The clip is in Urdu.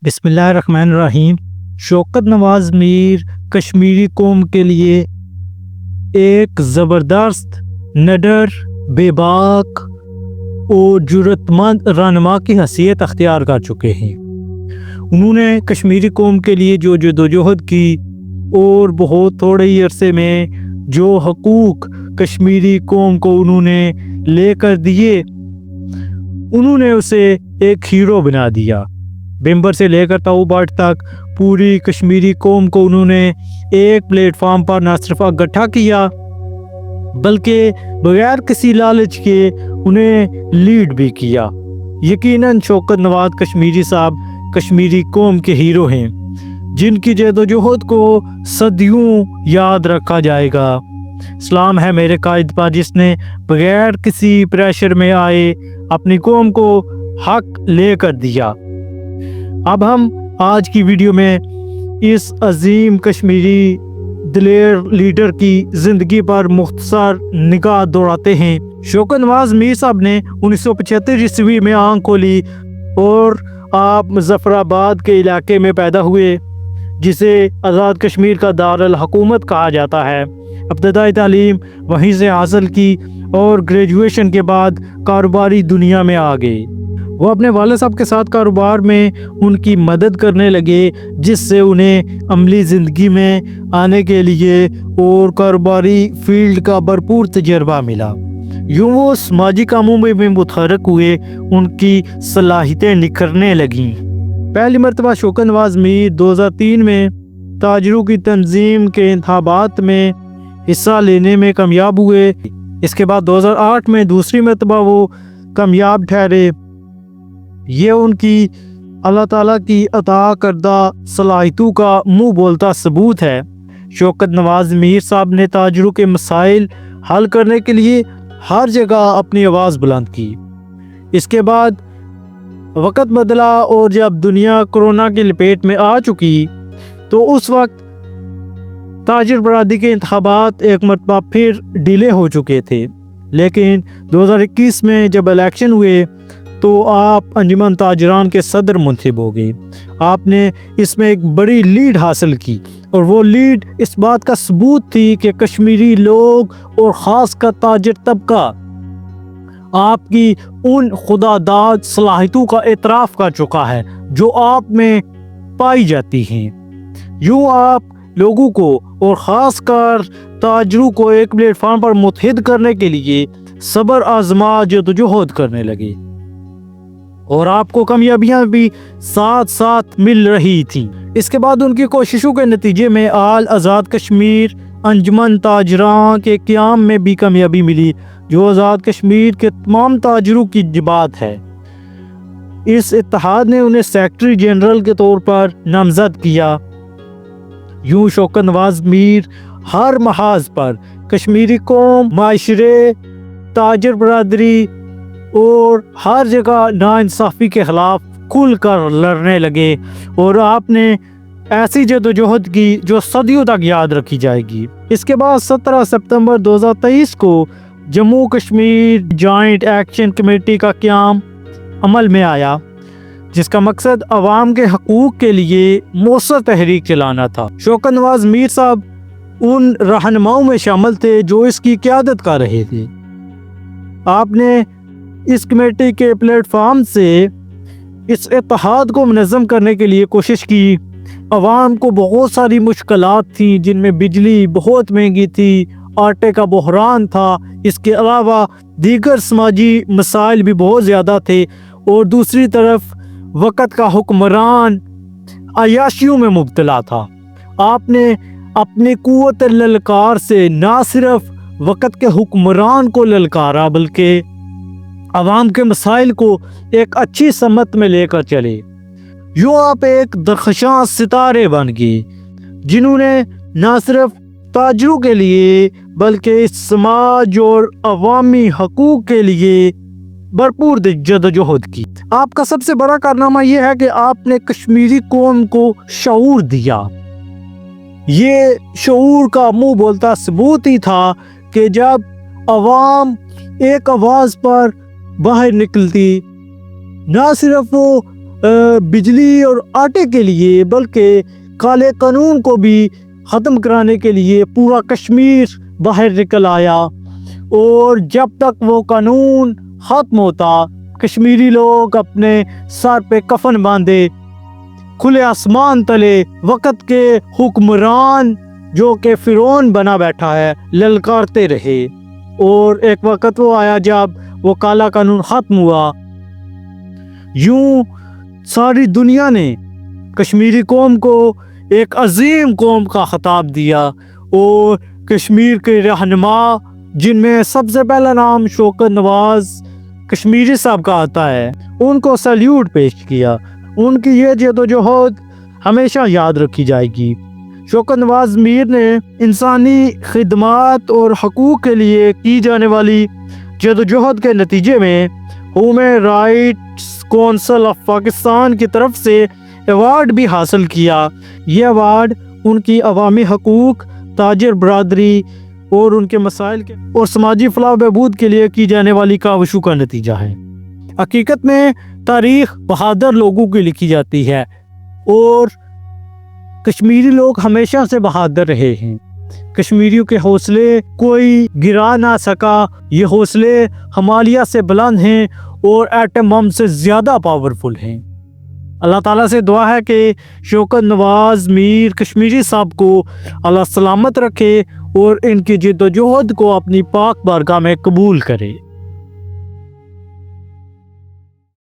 بسم اللہ الرحمن الرحیم۔ شوکت نواز میر کشمیری قوم کے لیے ایک زبردست، نڈر، بے باک اور جرأت مند رہنما کی حیثیت اختیار کر چکے ہیں۔ انہوں نے کشمیری قوم کے لیے جو جدوجہد کی اور بہت تھوڑے ہی عرصے میں جو حقوق کشمیری قوم کو انہوں نے لے کر دیے، انہوں نے اسے ایک ہیرو بنا دیا۔ بمبر سے لے کر تاؤ بٹ تک پوری کشمیری قوم کو انہوں نے ایک پلیٹ فارم پر نہ صرف اکٹھا کیا بلکہ بغیر کسی لالچ کے انہیں لیڈ بھی کیا۔ یقیناً شوکت نواز کشمیری صاحب کشمیری قوم کے ہیرو ہیں، جن کی جدوجہد کو صدیوں یاد رکھا جائے گا۔ سلام ہے میرے قائد پر، جس نے بغیر کسی پریشر میں آئے اپنی قوم کو حق لے کر دیا۔ اب ہم آج کی ویڈیو میں اس عظیم کشمیری دلیر لیڈر کی زندگی پر مختصر نگاہ دوڑاتے ہیں۔ شوکت نواز میر صاحب نے 1975 میں آنکھ کھولی اور آپ مظفر آباد کے علاقے میں پیدا ہوئے، جسے آزاد کشمیر کا دارالحکومت کہا جاتا ہے۔ ابتدائی تعلیم وہیں سے حاصل کی اور گریجویشن کے بعد کاروباری دنیا میں آ گئے۔ وہ اپنے والد صاحب کے ساتھ کاروبار میں ان کی مدد کرنے لگے، جس سے انہیں عملی زندگی میں آنے کے لیے اور کاروباری فیلڈ کا بھرپور تجربہ ملا۔ یوں وہ سماجی کاموں میں بھی متحرک ہوئے، ان کی صلاحیتیں نکھرنے لگیں۔ پہلی مرتبہ شوکت نواز میر 2003 میں تاجروں کی تنظیم کے انتخابات میں حصہ لینے میں کامیاب ہوئے۔ اس کے بعد 2008 میں دوسری مرتبہ وہ کامیاب ٹھہرے۔ یہ ان کی اللہ تعالیٰ کی عطا کردہ صلاحیتوں کا منہ بولتا ثبوت ہے۔ شوکت نواز میر صاحب نے تاجروں کے مسائل حل کرنے کے لیے ہر جگہ اپنی آواز بلند کی۔ اس کے بعد وقت بدلا اور جب دنیا کورونا کی لپیٹ میں آ چکی تو اس وقت تاجر برادری کے انتخابات ایک مرتبہ پھر ڈیلے ہو چکے تھے، لیکن 2021 میں جب الیکشن ہوئے تو آپ انجمن تاجران کے صدر منتخب ہو گئے۔ آپ نے اس میں ایک بڑی لیڈ حاصل کی اور وہ لیڈ اس بات کا ثبوت تھی کہ کشمیری لوگ اور خاص کر تاجر طبقہ آپ کی ان خدا داد صلاحیتوں کا اعتراف کر چکا ہے جو آپ میں پائی جاتی ہیں۔ یوں آپ لوگوں کو اور خاص کر تاجروں کو ایک پلیٹ فارم پر متحد کرنے کے لیے صبر آزما جدوجہد کرنے لگے، اور آپ کو کامیابیاں بھی ساتھ ساتھ مل رہی تھیں۔ اس کے بعد ان کی کوششوں کے نتیجے میں آل آزاد کشمیر انجمن تاجران کے قیام میں بھی کامیابی ملی، جو آزاد کشمیر کے تمام تاجروں کی بات ہے۔ اس اتحاد نے انہیں سیکرٹری جنرل کے طور پر نامزد کیا۔ یوں شوکت نواز میر ہر محاذ پر کشمیری قوم، معاشرے، تاجر برادری اور ہر جگہ ناانصافی کے خلاف کھل کر لڑنے لگے، اور آپ نے ایسی جدوجہد کی جو صدیوں تک یاد رکھی جائے گی۔ اس کے بعد 17 ستمبر 2023 کو Jammu Kashmir joint action committee کا قیام عمل میں آیا، جس کا مقصد عوام کے حقوق کے لیے مؤثر تحریک چلانا تھا۔ شوکت نواز میر صاحب ان رہنماؤں میں شامل تھے جو اس کی قیادت کر رہے تھے۔ آپ نے اس کمیٹی کے پلیٹ فارم سے اس اتحاد کو منظم کرنے کے لیے کوشش کی۔ عوام کو بہت ساری مشکلات تھیں، جن میں بجلی بہت مہنگی تھی، آٹے کا بحران تھا، اس کے علاوہ دیگر سماجی مسائل بھی بہت زیادہ تھے، اور دوسری طرف وقت کا حکمران عیاشیوں میں مبتلا تھا۔ آپ نے اپنی قوت للکار سے نہ صرف وقت کے حکمران کو للکارا بلکہ عوام کے مسائل کو ایک اچھی سمت میں لے کر چلے۔ یوں آپ ایک درخشاں ستارے بن گئے، جنہوں نے نہ صرف تاجروں کے لیے بلکہ سماج اور عوامی حقوق کے لیے بھرپور جدوجہد کی۔ آپ کا سب سے بڑا کارنامہ یہ ہے کہ آپ نے کشمیری قوم کو شعور دیا۔ یہ شعور کا منہ بولتا ثبوت ہی تھا کہ جب عوام ایک آواز پر باہر نکلتی، نہ صرف وہ بجلی اور آٹے کے لیے بلکہ کالے قانون کو بھی ختم کرانے کے لیے پورا کشمیر باہر نکل آیا، اور جب تک وہ قانون ختم ہوتا کشمیری لوگ اپنے سر پہ کفن باندھے کھلے آسمان تلے وقت کے حکمران جو کہ فرعون بنا بیٹھا ہے للکارتے رہے، اور ایک وقت وہ آیا جب وہ کالا قانون ختم ہوا۔ یوں ساری دنیا نے کشمیری قوم کو ایک عظیم قوم کا خطاب دیا، اور کشمیر کے رہنما جن میں سب سے پہلا نام شوکت نواز کشمیری صاحب کا آتا ہے، ان کو سیلیوٹ پیش کیا۔ ان کی یہ جدوجہد ہمیشہ یاد رکھی جائے گی۔ شوکت نواز میر نے انسانی خدمات اور حقوق کے لیے کی جانے والی جدوجہد کے نتیجے میں human rights council of Pakistan کی طرف سے ایوارڈ بھی حاصل کیا۔ یہ ایوارڈ ان کی عوامی حقوق، تاجر برادری اور ان کے مسائل کے اور سماجی فلاح و بہبود کے لیے کی جانے والی کاوشوں کا نتیجہ ہے۔ حقیقت میں تاریخ بہادر لوگوں کی لکھی جاتی ہے، اور کشمیری لوگ ہمیشہ سے بہادر رہے ہیں۔ کشمیریوں کے حوصلے کوئی گرا نہ سکا، یہ حوصلے ہمالیہ سے بلند ہیں اور ایٹم بم سے زیادہ پاورفل ہیں۔ اللہ تعالیٰ سے دعا ہے کہ شوکت نواز میر کشمیری صاحب کو اللہ سلامت رکھے اور ان کی جدوجہد کو اپنی پاک بارگاہ میں قبول کرے۔